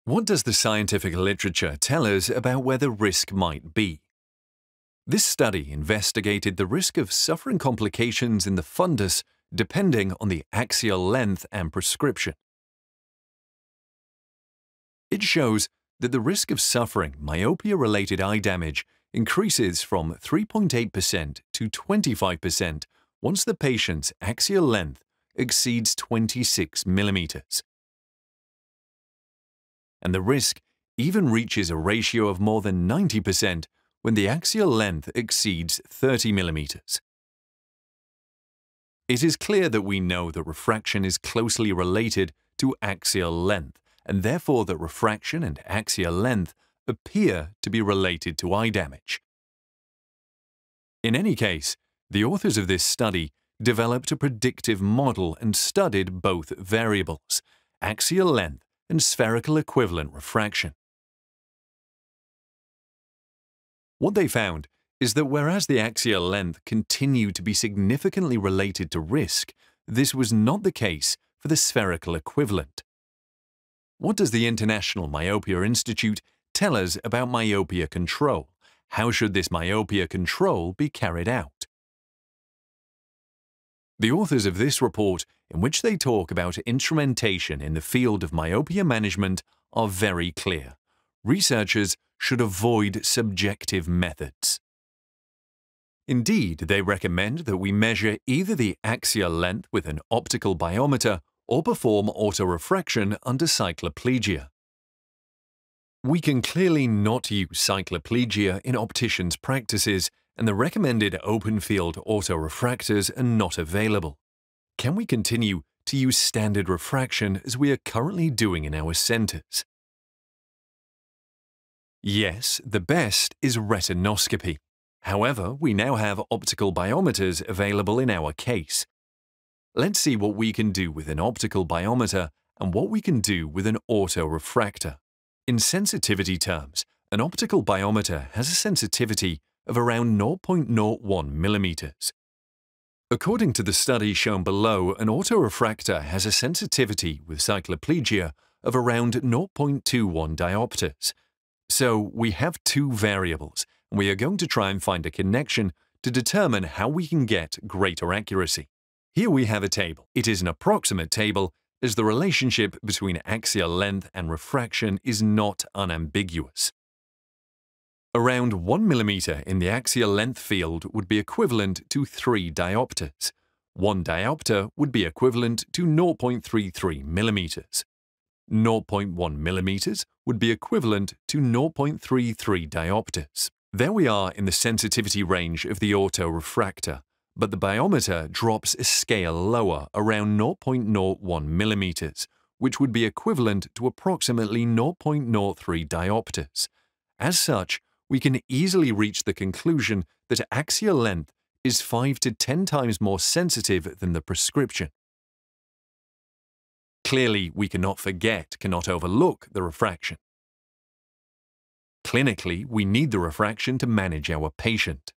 What does the scientific literature tell us about where the risk might be? This study investigated the risk of suffering complications in the fundus depending on the axial length and prescription. It shows that the risk of suffering myopia-related eye damage increases from 3.8% to 25% once the patient's axial length exceeds 26 millimeters. And the risk even reaches a ratio of more than 90% when the axial length exceeds 30 millimeters. It is clear that we know that refraction is closely related to axial length, and therefore that refraction and axial length appear to be related to eye damage. In any case, the authors of this study developed a predictive model and studied both variables, axial length and spherical equivalent refraction. What they found is that whereas the axial length continued to be significantly related to risk, this was not the case for the spherical equivalent. What does the International Myopia Institute tell us about myopia control? How should this myopia control be carried out? The authors of this report, in which they talk about instrumentation in the field of myopia management, are very clear. Researchers should avoid subjective methods. Indeed, they recommend that we measure either the axial length with an optical biometer or perform autorefraction under cycloplegia. We can clearly not use cycloplegia in opticians' practices, and the recommended open-field autorefractors are not available. Can we continue to use standard refraction as we are currently doing in our centers? Yes, the best is retinoscopy. However, we now have optical biometers available in our case. Let's see what we can do with an optical biometer and what we can do with an autorefractor. In sensitivity terms, an optical biometer has a sensitivity of around 0.01 millimeters. According to the study shown below, an autorefractor has a sensitivity with cycloplegia of around 0.21 diopters. So we have two variables, and we are going to try and find a connection to determine how we can get greater accuracy. Here we have a table. It is an approximate table, as the relationship between axial length and refraction is not unambiguous. Around 1 millimeter in the axial length field would be equivalent to 3 diopters. 1 diopter would be equivalent to 0.33 millimeters. 0.1 millimeters would be equivalent to 0.33 diopters. There we are in the sensitivity range of the autorefractor, but the biometer drops a scale lower, around 0.01 millimeters, which would be equivalent to approximately 0.03 diopters. As such, we can easily reach the conclusion that axial length is 5 to 10 times more sensitive than the prescription. Clearly, we cannot overlook the refraction. Clinically, we need the refraction to manage our patient.